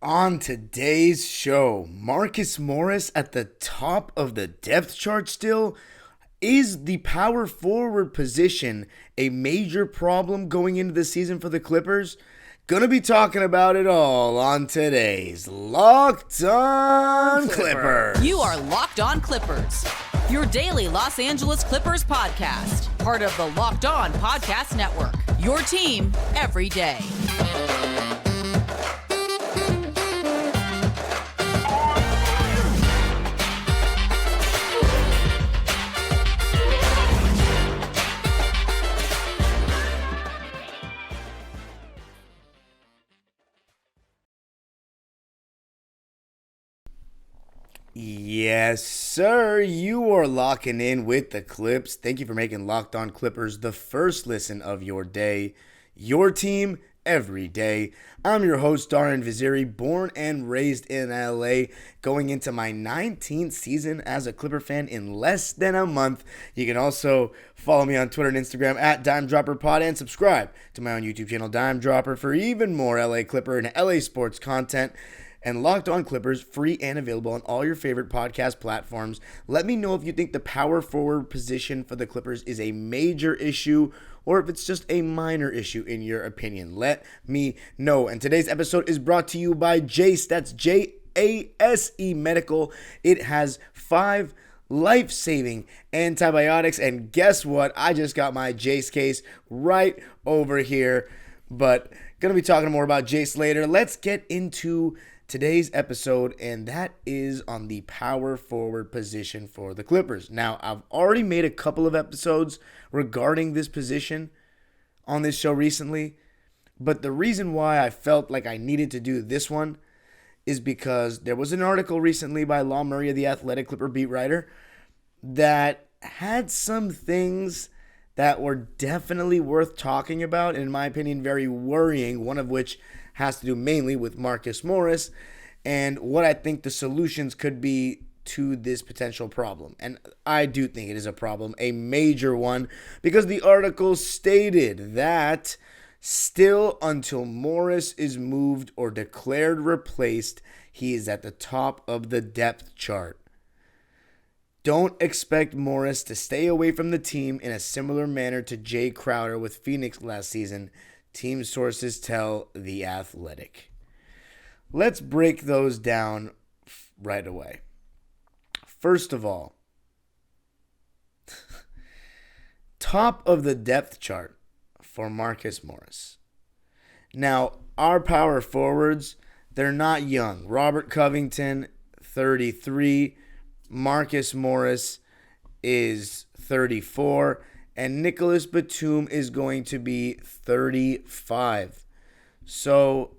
On today's show, Marcus Morris at the top of the depth chart still? Is the power forward position a major problem going into the season for the Clippers? Gonna be talking about it all on today's Locked On Clippers. You are Locked On Clippers, your daily Los Angeles Clippers podcast, part of the Locked On Podcast Network, your team every day. Yes, sir. You are locking in with the Clips. Thank you for making Locked On Clippers the first listen of your day. Your team every day. I'm your host, Darian Vaziri, born and raised in LA, going into my 19th season as a Clipper fan in less than a month. You can also follow me on Twitter and Instagram at DimeDropperPod and subscribe to my own YouTube channel, Dime Dropper, for even more LA Clipper and LA sports content. And Locked On Clippers, free and available on all your favorite podcast platforms. Let me know if you think the power forward position for the Clippers is a major issue or if it's just a minor issue in your opinion. Let me know. And today's episode is brought to you by Jace. That's J-A-S-E Medical. It has 5 life-saving antibiotics. And guess what? I just got my Jace case right over here. But going to be talking more about Jace later. Let's get into today's episode, and that is on the power forward position for the Clippers. Now, I've already made a couple of episodes regarding this position on this show recently, but the reason why I felt like I needed to do this one is because there was an article recently by Law Murray of The Athletic, Clipper beat writer, that had some things that were definitely worth talking about, and in my opinion, very worrying, one of which has to do mainly with Marcus Morris and what I think the solutions could be to this potential problem. And I do think it is a problem, a major one, because the article stated that still until Morris is moved or declared replaced, he is at the top of the depth chart. Don't expect Morris to stay away from the team in a similar manner to Jay Crowder with Phoenix last season, team sources tell The Athletic. Let's break those down right away. First of all, top of the depth chart for Marcus Morris. Now, our power forwards, they're not young. Robert Covington, 33. Marcus Morris is 34. And Nicholas Batum is going to be 35. So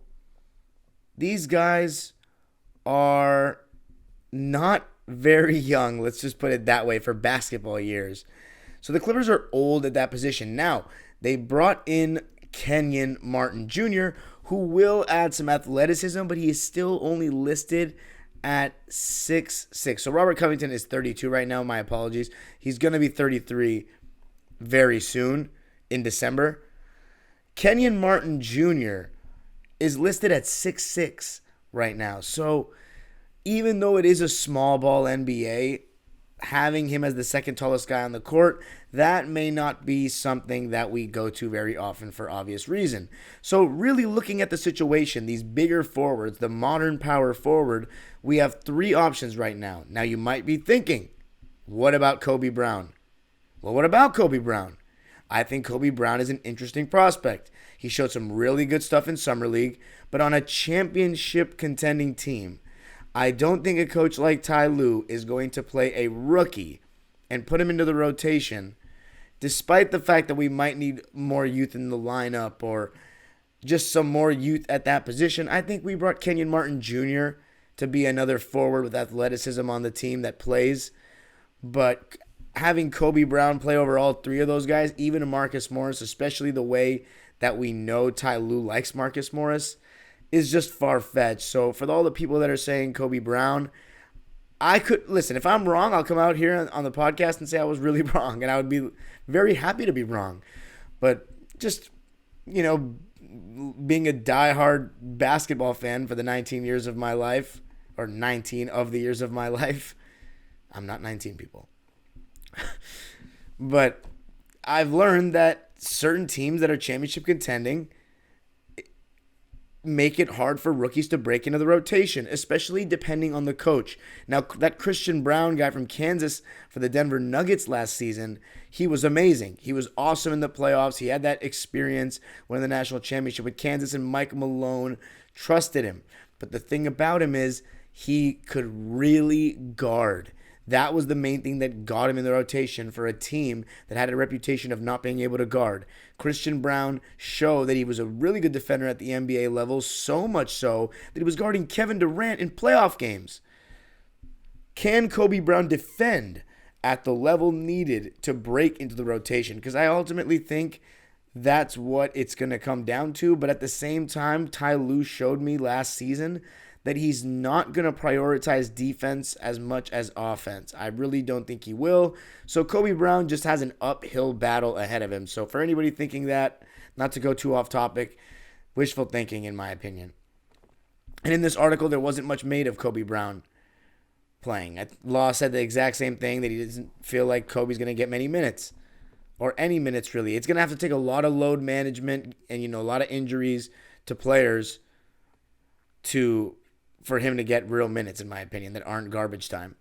these guys are not very young, let's just put it that way, for basketball years. So the Clippers are old at that position. Now, they brought in Kenyon Martin Jr., who will add some athleticism, but he is still only listed at 6'6". So Robert Covington is 32 right now. My apologies. He's going to be 33 very soon in December. Kenyon Martin Jr. is listed at 6'6" right now. So even though it is a small ball NBA, having him as the second tallest guy on the court, that may not be something that we go to very often for obvious reason. So really looking at the situation, these bigger forwards, the modern power forward, we have 3 options right now. Now you might be thinking, what about Kobe Brown? Well, what about Kobe Brown? I think Kobe Brown is an interesting prospect. He showed some really good stuff in Summer League, but on a championship contending team, I don't think a coach like Ty Lue is going to play a rookie and put him into the rotation, despite the fact that we might need more youth in the lineup or just some more youth at that position. I think we brought Kenyon Martin Jr. to be another forward with athleticism on the team that plays, but having Kobe Brown play over all 3 of those guys, even Marcus Morris, especially the way that we know Ty Lue likes Marcus Morris, is just far-fetched. So for all the people that are saying Kobe Brown, I could, listen, if I'm wrong, I'll come out here on the podcast and say I was really wrong, and I would be very happy to be wrong. But just, being a diehard basketball fan for the 19 years of my life, or 19 of the years of my life. I'm not 19, people. But I've learned that certain teams that are championship contending make it hard for rookies to break into the rotation, especially depending on the coach. Now, that Christian Brown guy from Kansas for the Denver Nuggets last season, he was amazing. He was awesome in the playoffs. He had that experience winning the national championship with Kansas, and Mike Malone trusted him. But the thing about him is he could really guard. That was the main thing that got him in the rotation for a team that had a reputation of not being able to guard. Christian Brown showed that he was a really good defender at the NBA level, so much so that he was guarding Kevin Durant in playoff games. Can Kobe Brown defend at the level needed to break into the rotation? Because I ultimately think that's what it's going to come down to. But at the same time, Ty Lue showed me last season that he's not going to prioritize defense as much as offense. I really don't think he will. So Kobe Brown just has an uphill battle ahead of him. So for anybody thinking that, not to go too off topic, wishful thinking in my opinion. And in this article, there wasn't much made of Kobe Brown playing. Law said the exact same thing, that he doesn't feel like Kobe's going to get many minutes. Or any minutes, really. It's going to have to take a lot of load management and, a lot of injuries to players for him to get real minutes, in my opinion, that aren't garbage time,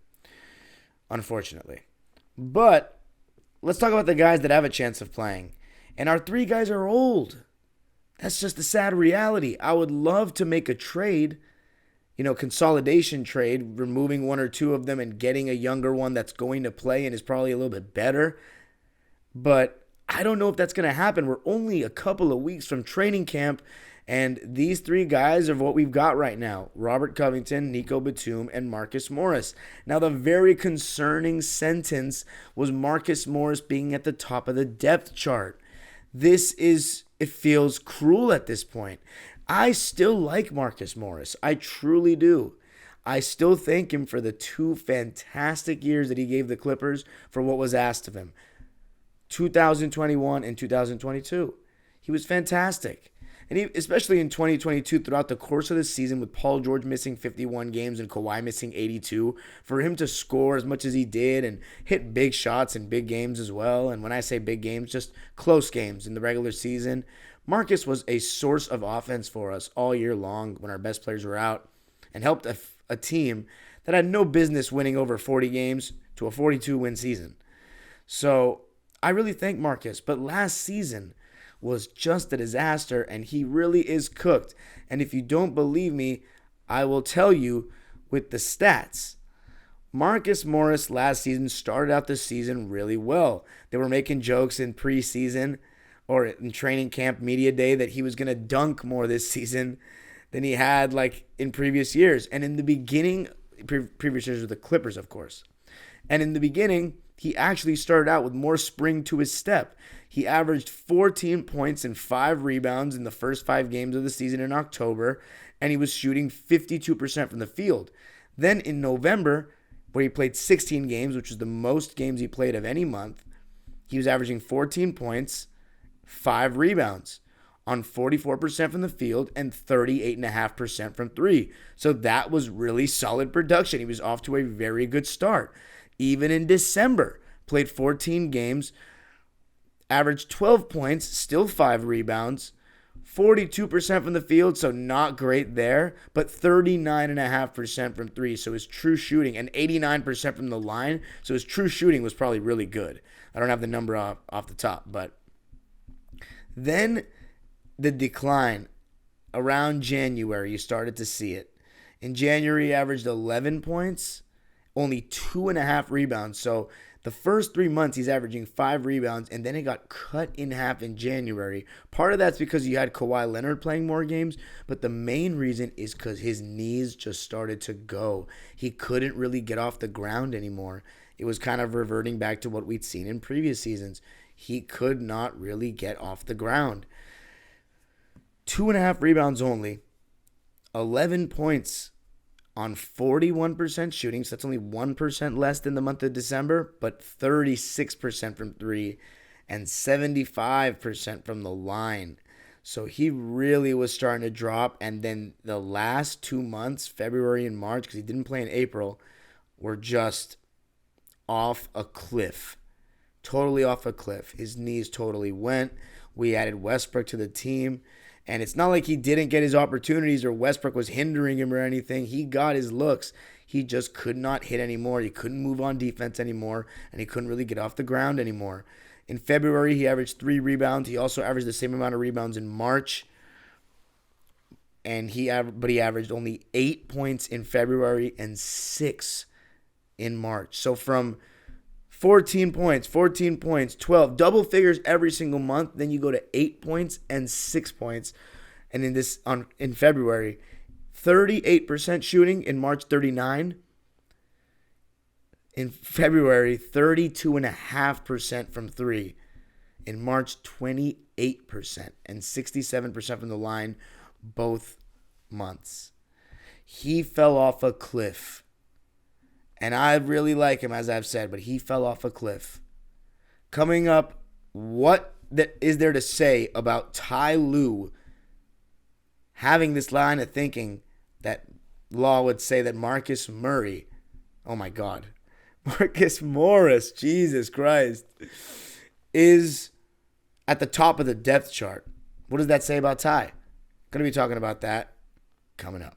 unfortunately. But let's talk about the guys that have a chance of playing. And our 3 guys are old. That's just a sad reality. I would love to make a trade, consolidation trade, removing 1 or 2 of them and getting a younger one that's going to play and is probably a little bit better. But I don't know if that's going to happen. We're only a couple of weeks from training camp, and these 3 guys are what we've got right now: Robert Covington, Nico Batum, and Marcus Morris. Now, the very concerning sentence was Marcus Morris being at the top of the depth chart. It feels cruel at this point. I still like Marcus Morris. I truly do. I still thank him for the 2 fantastic years that he gave the Clippers for what was asked of him. 2021 and 2022. He was fantastic. And especially in 2022, throughout the course of the season, with Paul George missing 51 games and Kawhi missing 82, for him to score as much as he did and hit big shots in big games as well. And when I say big games, just close games in the regular season. Marcus was a source of offense for us all year long when our best players were out, and helped a team that had no business winning over 40 games to a 42-win season. So I really thank Marcus. But last season was just a disaster, and he really is cooked. And if you don't believe me, I will tell you with the stats. Marcus Morris last season started out the season really well. They were making jokes in preseason or in training camp media day that he was going to dunk more this season than he had in previous years. And in the beginning, previous years with the Clippers, of course. And in the beginning, he actually started out with more spring to his step. He averaged 14 points and 5 rebounds in the first 5 games of the season in October, and he was shooting 52% from the field. Then in November, where he played 16 games, which was the most games he played of any month, he was averaging 14 points, 5 rebounds on 44% from the field and 38.5% from 3. So that was really solid production. He was off to a very good start. Even in December, played 14 games, averaged 12 points, still 5 rebounds, 42% from the field, so not great there, but 39.5% from 3, so his true shooting, and 89% from the line, so his true shooting was probably really good. I don't have the number off the top, but then the decline around January, you started to see it. In January, he averaged 11 points, only 2.5 rebounds. So the first 3 months, he's averaging 5 rebounds, and then it got cut in half in January. Part of that's because you had Kawhi Leonard playing more games, but the main reason is because his knees just started to go. He couldn't really get off the ground anymore. It was kind of reverting back to what we'd seen in previous seasons. He could not really get off the ground. 2.5 rebounds only, 11 points on 41% shooting, so that's only 1% less than the month of December, but 36% from 3 and 75% from the line. So he really was starting to drop. And then the last 2 months, February and March, because he didn't play in April, were just off a cliff. Totally off a cliff. His knees totally went. We added Westbrook to the team. And it's not like he didn't get his opportunities or Westbrook was hindering him or anything. He got his looks. He just could not hit anymore. He couldn't move on defense anymore. And he couldn't really get off the ground anymore. In February, he averaged 3 rebounds. He also averaged the same amount of rebounds in March. And he averaged only 8 points in February and 6 in March. So from 14 points, 12, double figures every single month. Then you go to 8 points and 6 points. And in February, 38% shooting. In March, 39%. In February, 32.5% from 3. In March, 28% and 67% from the line both months. He fell off a cliff. And I really like him, as I've said, but he fell off a cliff. Coming up, what is there to say about Ty Lue having this line of thinking that Law would say that Marcus Murray, oh my God, Marcus Morris, Jesus Christ, is at the top of the depth chart. What does that say about Ty? Going to be talking about that coming up.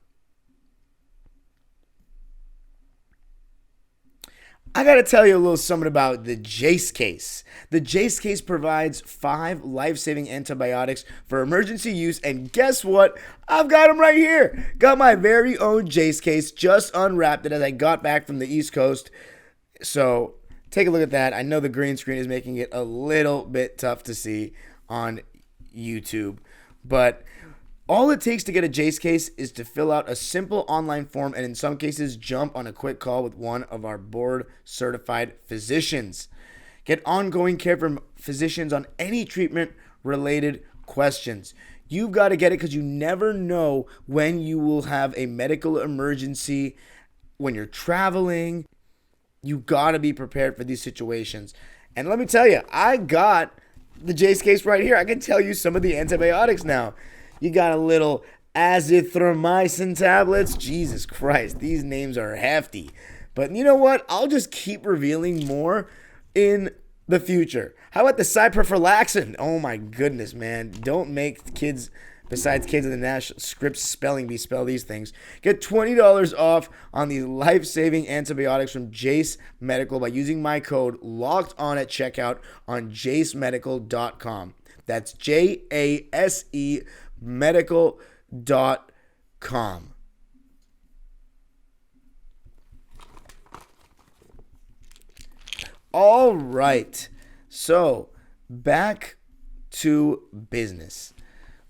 I got to tell you a little something about the Jace case. The Jace case provides 5 life-saving antibiotics for emergency use, and guess what? I've got them right here. Got my very own Jace case, just unwrapped it as I got back from the East Coast. So take a look at that. I know the green screen is making it a little bit tough to see on YouTube, but all it takes to get a Jace case is to fill out a simple online form and in some cases jump on a quick call with one of our board-certified physicians. Get ongoing care from physicians on any treatment-related questions. You've got to get it because you never know when you will have a medical emergency, when you're traveling. You got to be prepared for these situations. And let me tell you, I got the Jace case right here. I can tell you some of the antibiotics now. You got a little azithromycin tablets. Jesus Christ, these names are hefty. But you know what? I'll just keep revealing more in the future. How about the ciprofloxacin? Oh my goodness, man. Don't make kids, besides kids in the national script spelling bee, spell these things. Get $20 off on these life-saving antibiotics from Jace Medical by using my code LOCKEDON at checkout on jacemedical.com. That's JASE medical.com. All right. So, back to business.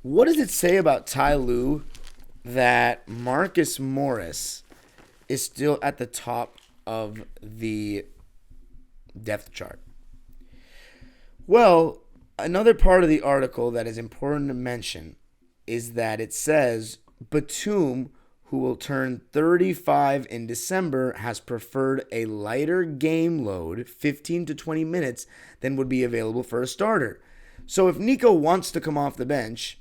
What does it say about Ty Lue that Marcus Morris is still at the top of the depth chart? Well, another part of the article that is important to mention is that it says Batum, who will turn 35 in December, has preferred a lighter game load, 15 to 20 minutes, than would be available for a starter. So if Nico wants to come off the bench,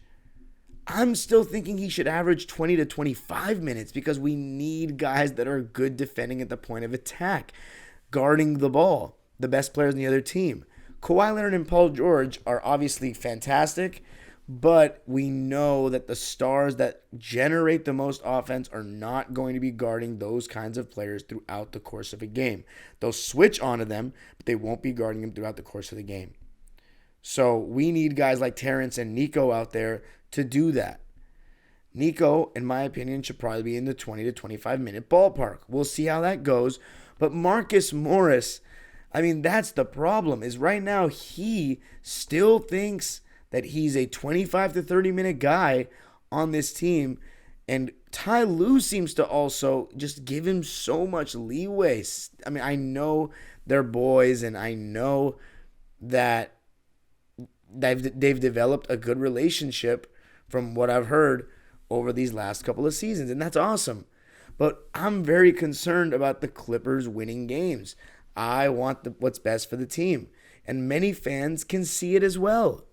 I'm still thinking he should average 20 to 25 minutes because we need guys that are good defending at the point of attack, guarding the ball, the best players in the other team. Kawhi Leonard and Paul George are obviously fantastic, but we know that the stars that generate the most offense are not going to be guarding those kinds of players throughout the course of a game. They'll switch onto them, but they won't be guarding them throughout the course of the game. So we need guys like Terrence and Nico out there to do that. Nico, in my opinion, should probably be in the 20 to 25 minute ballpark. We'll see how that goes. But Marcus Morris, I mean, that's the problem, is right now he still thinks that he's a 25 to 30 minute guy on this team. And Ty Lue seems to also just give him so much leeway. I mean, I know they're boys, and I know that they've developed a good relationship from what I've heard over these last couple of seasons, and that's awesome. But I'm very concerned about the Clippers winning games. I want what's best for the team, and many fans can see it as well.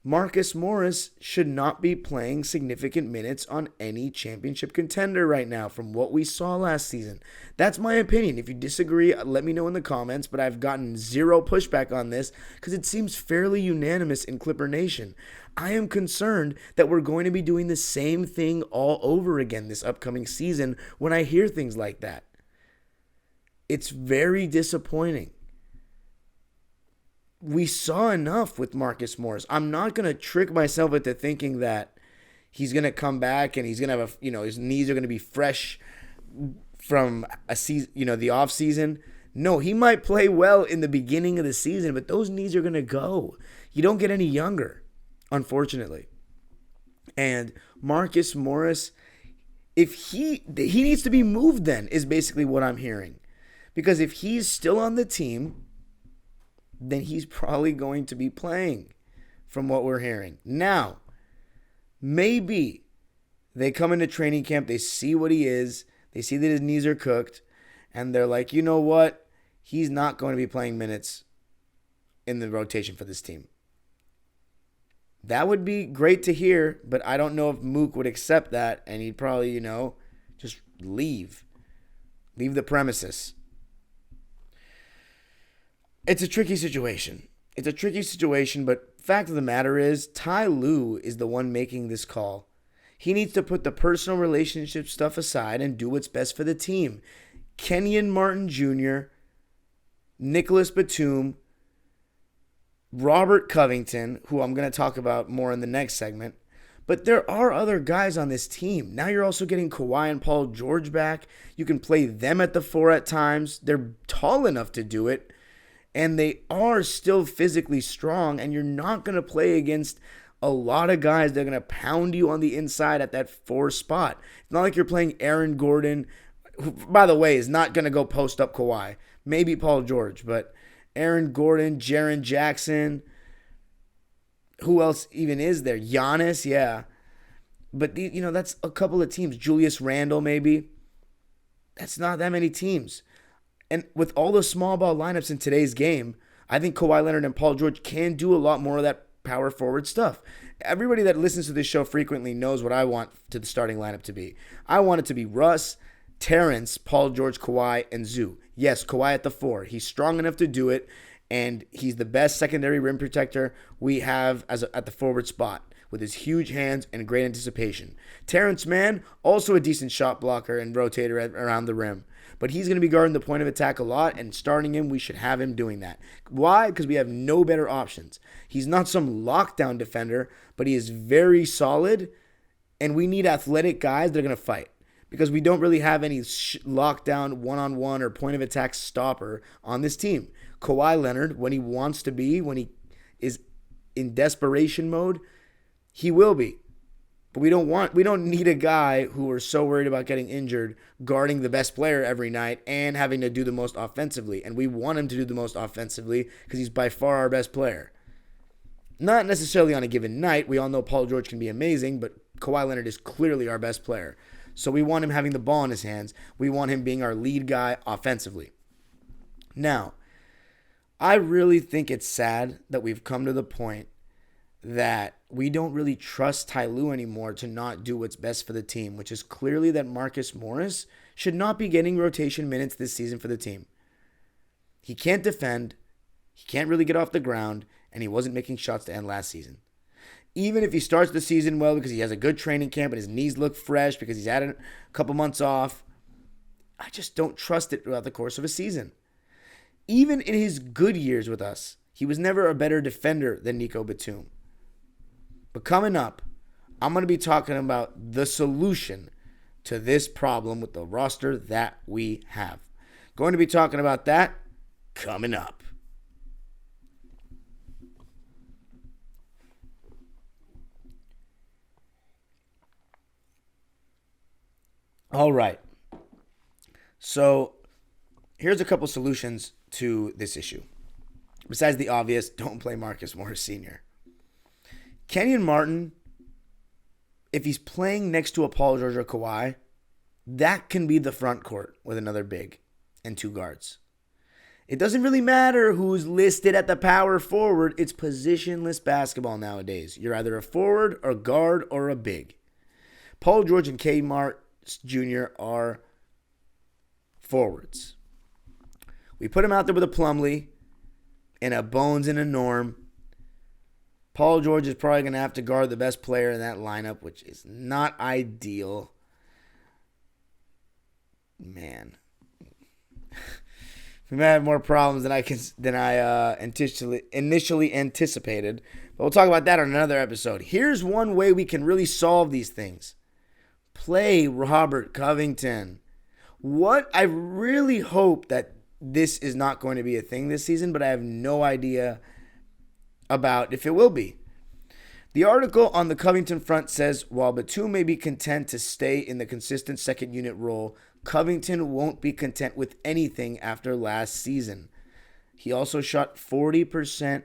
Marcus Morris should not be playing significant minutes on any championship contender right now from what we saw last season. That's my opinion. If you disagree, let me know in the comments, but I've gotten zero pushback on this because it seems fairly unanimous in Clipper Nation. I am concerned that we're going to be doing the same thing all over again this upcoming season when I hear things like that. It's very disappointing. We saw enough with Marcus Morris. I'm not going to trick myself into thinking that he's going to come back and he's going to have his knees are going to be fresh from a season, the off season. No, he might play well in the beginning of the season, but those knees are going to go. You don't get any younger, unfortunately. And Marcus Morris, if he needs to be moved then is basically what I'm hearing. Because if he's still on the team, then he's probably going to be playing from what we're hearing. Now, maybe they come into training camp, they see what he is, they see that his knees are cooked, and they're like, you know what? He's not going to be playing minutes in the rotation for this team. That would be great to hear, but I don't know if Mook would accept that, and he'd probably, just leave the premises. It's a tricky situation. But fact of the matter is, Ty Lue is the one making this call. He needs to put the personal relationship stuff aside and do what's best for the team. Kenyon Martin Jr., Nicholas Batum, Robert Covington, who I'm going to talk about more in the next segment. But there are other guys on this team. Now you're also getting Kawhi and Paul George back. You can play them at the 4 at times. They're tall enough to do it. And they are still physically strong, and you're not going to play against a lot of guys that are going to pound you on the inside at that 4 spot. It's not like you're playing Aaron Gordon, who, by the way, is not going to go post up Kawhi. Maybe Paul George, but Aaron Gordon, Jaren Jackson, who else even is there? Giannis, yeah. But, that's a couple of teams. Julius Randle, maybe. That's not that many teams. And with all the small ball lineups in today's game, I think Kawhi Leonard and Paul George can do a lot more of that power forward stuff. Everybody that listens to this show frequently knows what I want to the starting lineup to be. I want it to be Russ, Terrence, Paul George, Kawhi, and Zoo. Yes, Kawhi at the 4. He's strong enough to do it, and he's the best secondary rim protector we have at the forward spot with his huge hands and great anticipation. Terrence Mann, also a decent shot blocker and rotator around the rim. But he's going to be guarding the point of attack a lot, and starting him, we should have him doing that. Why? Because we have no better options. He's not some lockdown defender, but he is very solid, and we need athletic guys that are going to fight. Because we don't really have any lockdown one-on-one or point of attack stopper on this team. Kawhi Leonard, when he wants to be, when he is in desperation mode, he will be. But we don't need a guy who we're so worried about getting injured guarding the best player every night and having to do the most offensively. And we want him to do the most offensively because he's by far our best player. Not necessarily on a given night. We all know Paul George can be amazing, but Kawhi Leonard is clearly our best player. So we want him having the ball in his hands. We want him being our lead guy offensively. Now, I really think it's sad that we've come to the point that we don't really trust Ty Lue anymore to not do what's best for the team, which is clearly that Marcus Morris should not be getting rotation minutes this season for the team. He can't defend, he can't really get off the ground, and he wasn't making shots to end last season. Even if he starts the season well because he has a good training camp and his knees look fresh because he's had a couple months off, I just don't trust it throughout the course of a season. Even in his good years with us, he was never a better defender than Nico Batum. But coming up, I'm going to be talking about the solution to this problem with the roster that we have. Going to be talking about that coming up. All right. So here's a couple solutions to this issue. Besides the obvious, don't play Marcus Morris Sr. Kenyon Martin, if he's playing next to a Paul George or Kawhi, that can be the front court with another big and 2 guards. It doesn't really matter who's listed at the power forward. It's positionless basketball nowadays. You're either a forward, a guard, or a big. Paul George and Kmart Jr. are forwards. We put him out there with a Plumlee and a Bones and a Norm. Paul George is probably going to have to guard the best player in that lineup, which is not ideal. Man. We may have more problems than I initially anticipated. But we'll talk about that on another episode. Here's one way we can really solve these things. Play Robert Covington. I really hope that this is not going to be a thing this season, but I have no idea about if it will be. The article on the Covington front says, while Batum may be content to stay in the consistent second unit role, Covington won't be content with anything after last season. He also shot 40%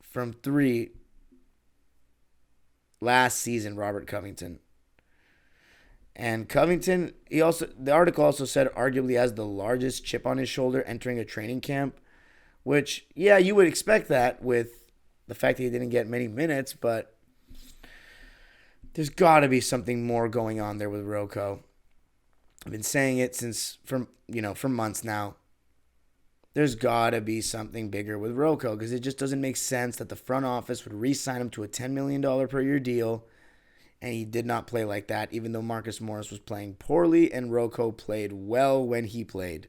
from three last season, Robert Covington. And Covington, the article also said arguably has the largest chip on his shoulder entering a training camp, which, yeah, you would expect that with the fact that he didn't get many minutes, but there's got to be something more going on there with Rocco. I've been saying it for months now. There's got to be something bigger with Rocco because it just doesn't make sense that the front office would re-sign him to a $10 million per year deal, and he did not play like that, even though Marcus Morris was playing poorly and Rocco played well when he played.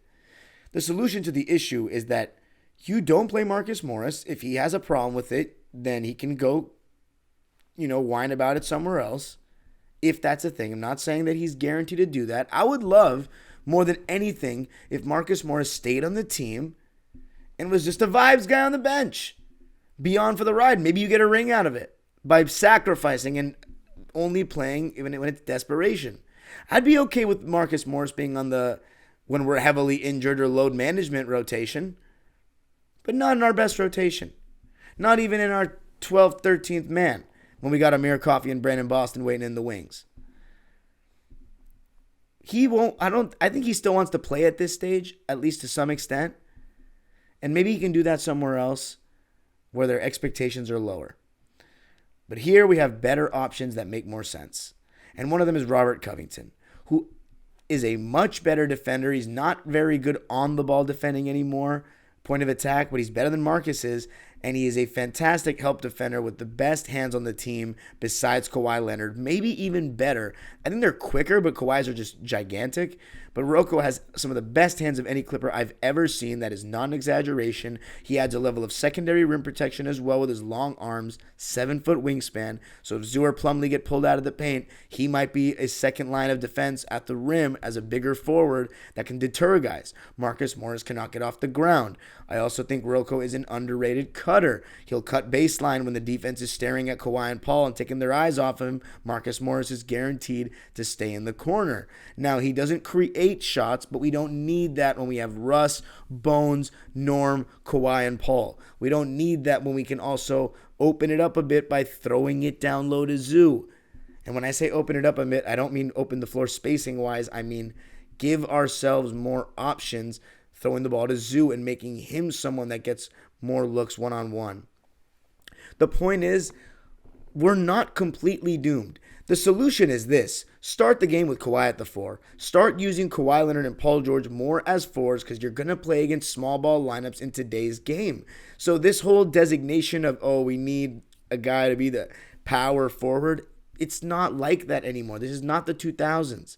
The solution to the issue is that you don't play Marcus Morris. If he has a problem with it, then he can go, whine about it somewhere else. If that's a thing. I'm not saying that he's guaranteed to do that. I would love, more than anything, if Marcus Morris stayed on the team and was just a vibes guy on the bench. Be on for the ride. Maybe you get a ring out of it by sacrificing and only playing even when it's desperation. I'd be okay with Marcus Morris being on the when we're heavily injured or load management rotation, but not in our best rotation. Not even in our 12th, 13th man when we got Amir Coffey and Brandon Boston waiting in the wings. I think he still wants to play at this stage, at least to some extent. And maybe he can do that somewhere else where their expectations are lower. But here we have better options that make more sense. And one of them is Robert Covington, who is a much better defender. He's not very good on the ball defending anymore, point of attack, but he's better than Marcus is. And he is a fantastic help defender with the best hands on the team besides Kawhi Leonard. Maybe even better. I think they're quicker, but Kawhi's are just gigantic. But Rocco has some of the best hands of any Clipper I've ever seen. That is not an exaggeration. He adds a level of secondary rim protection as well with his long arms, 7-foot wingspan. So if Zoo or Plumlee get pulled out of the paint, he might be a second line of defense at the rim as a bigger forward that can deter guys. Marcus Morris cannot get off the ground. I also think Rocco is an underrated cutter. He'll cut baseline when the defense is staring at Kawhi and Paul and taking their eyes off him. Marcus Morris is guaranteed to stay in the corner. Now, he doesn't create shots, but we don't need that when we have Russ, Bones, Norm, Kawhi, and Paul. We don't need that when we can also open it up a bit by throwing it down low to Zoo. And when I say open it up a bit, I don't mean open the floor spacing-wise. I mean give ourselves more options throwing the ball to Zoo and making him someone that gets more looks one-on-one. The point is, we're not completely doomed. The solution is this. Start the game with Kawhi at the 4. Start using Kawhi Leonard and Paul George more as 4s because you're going to play against small ball lineups in today's game. So this whole designation of, we need a guy to be the power forward, it's not like that anymore. This is not the 2000s.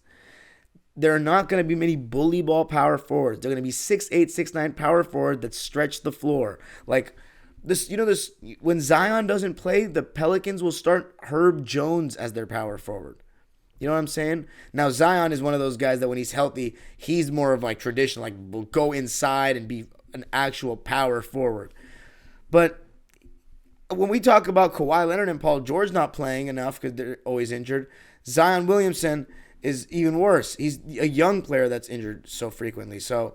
There are not going to be many bully ball power forwards. They're going to be 6'8", 6'9" power forward that stretch the floor. Like this, when Zion doesn't play, the Pelicans will start Herb Jones as their power forward. You know what I'm saying? Now Zion is one of those guys that when he's healthy, he's more of like traditional, like will go inside and be an actual power forward. But when we talk about Kawhi Leonard and Paul George not playing enough because they're always injured, Zion Williamson is even worse. He's a young player that's injured so frequently. So,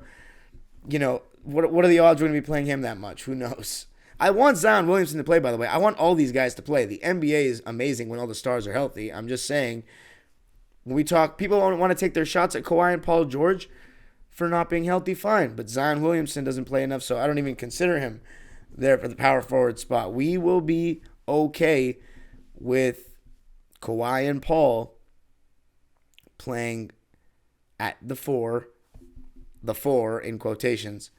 what are the odds we're going to be playing him that much? Who knows? I want Zion Williamson to play, by the way. I want all these guys to play. The NBA is amazing when all the stars are healthy. I'm just saying, when we talk, people want to take their shots at Kawhi and Paul George. for not being healthy, fine. But Zion Williamson doesn't play enough, so I don't even consider him there for the power forward spot. We will be okay with Kawhi and Paul playing at the four in quotations,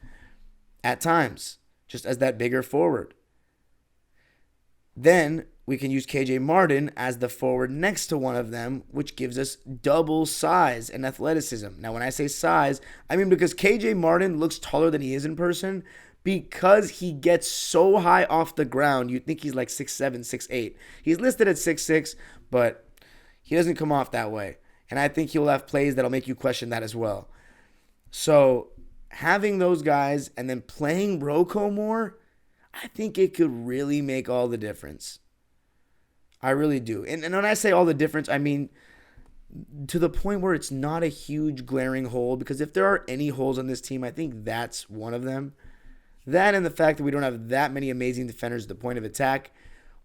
at times, just as that bigger forward. Then we can use KJ Martin as the forward next to one of them, which gives us double size and athleticism. Now, when I say size, I mean because KJ Martin looks taller than he is in person because he gets so high off the ground. You'd think he's like 6'7", 6'8". He's listed at 6'6", but he doesn't come off that way. And I think he'll have plays that'll make you question that as well. So having those guys and then playing Rocco more, I think it could really make all the difference. I really do. And when I say all the difference, I mean to the point where it's not a huge glaring hole, because if there are any holes on this team, I think that's one of them. That and the fact that we don't have that many amazing defenders at the point of attack.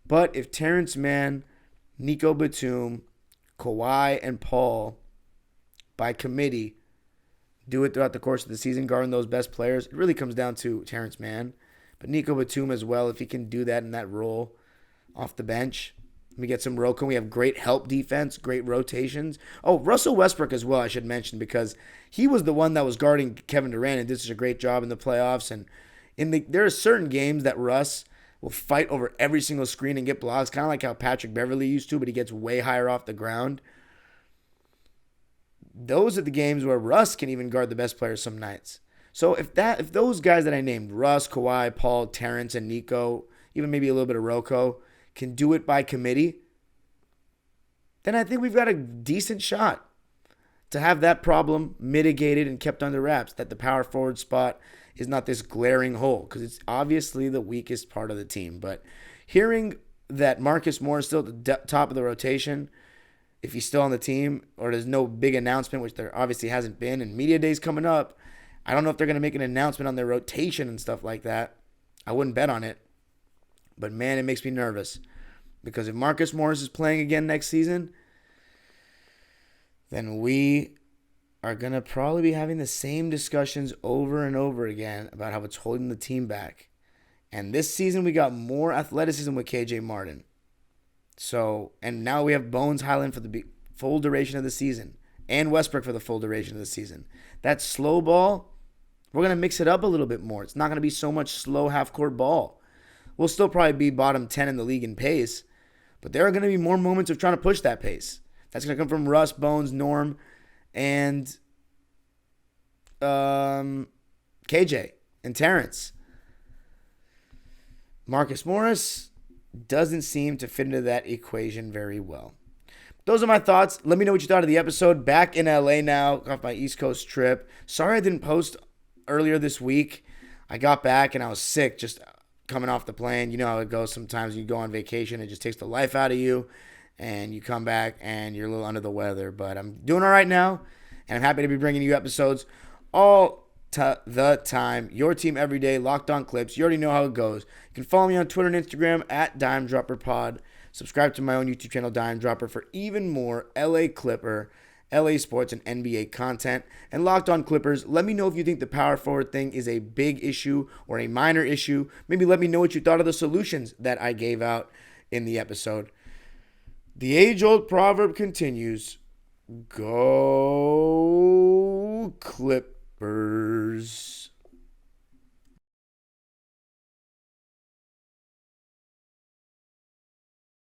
But if Terrence Mann, Nico Batum, Kawhi, and Paul, by committee, do it throughout the course of the season, guarding those best players, it really comes down to Terrence Mann. But Nico Batum as well, if he can do that in that role off the bench. We get some Rocco. We have great help defense, great rotations. Oh, Russell Westbrook as well, I should mention, because he was the one that was guarding Kevin Durant and did such a great job in the playoffs. And there are certain games that Russ will fight over every single screen and get blocks, kind of like how Patrick Beverley used to, but he gets way higher off the ground. Those are the games where Russ can even guard the best players some nights. So if those guys that I named, Russ, Kawhi, Paul, Terrence, and Nico, even maybe a little bit of Rocco, can do it by committee, then I think we've got a decent shot to have that problem mitigated and kept under wraps, that the power forward spot is not this glaring hole, because it's obviously the weakest part of the team. But hearing that Marcus Morris is still at the top of the rotation, if he's still on the team, or there's no big announcement, which there obviously hasn't been, and media day's coming up, I don't know if they're going to make an announcement on their rotation and stuff like that. I wouldn't bet on it. But, man, it makes me nervous. Because if Marcus Morris is playing again next season, then we are going to probably be having the same discussions over and over again about how it's holding the team back. And this season we got more athleticism with KJ Martin. So, and now we have Bones Highland for the full duration of the season. And Westbrook for the full duration of the season. That slow ball, we're going to mix it up a little bit more. It's not going to be so much slow half-court ball. We'll still probably be bottom 10 in the league in pace, but there are going to be more moments of trying to push that pace. That's going to come from Russ, Bones, Norm, and KJ and Terrence. Marcus Morris doesn't seem to fit into that equation very well. Those are my thoughts. Let me know what you thought of the episode. Back in LA now, off my East Coast trip. Sorry I didn't post earlier this week. I got back and I was sick just coming off the plane. You know how it goes sometimes. You go on vacation, it just takes the life out of you, and you come back and you're a little under the weather. But I'm doing all right now, and I'm happy to be bringing you episodes all the time. Your team every day, Locked On Clips. You already know how it goes. You can follow me on Twitter and Instagram at DimeDropperPod. Subscribe to my own YouTube channel, Dime Dropper, for even more LA Clipper, LA sports, and NBA content. And Locked On Clippers, let me know if you think the power forward thing is a big issue or a minor issue. Maybe let me know what you thought of the solutions that I gave out in the episode. The age-old proverb continues. Go Clippers.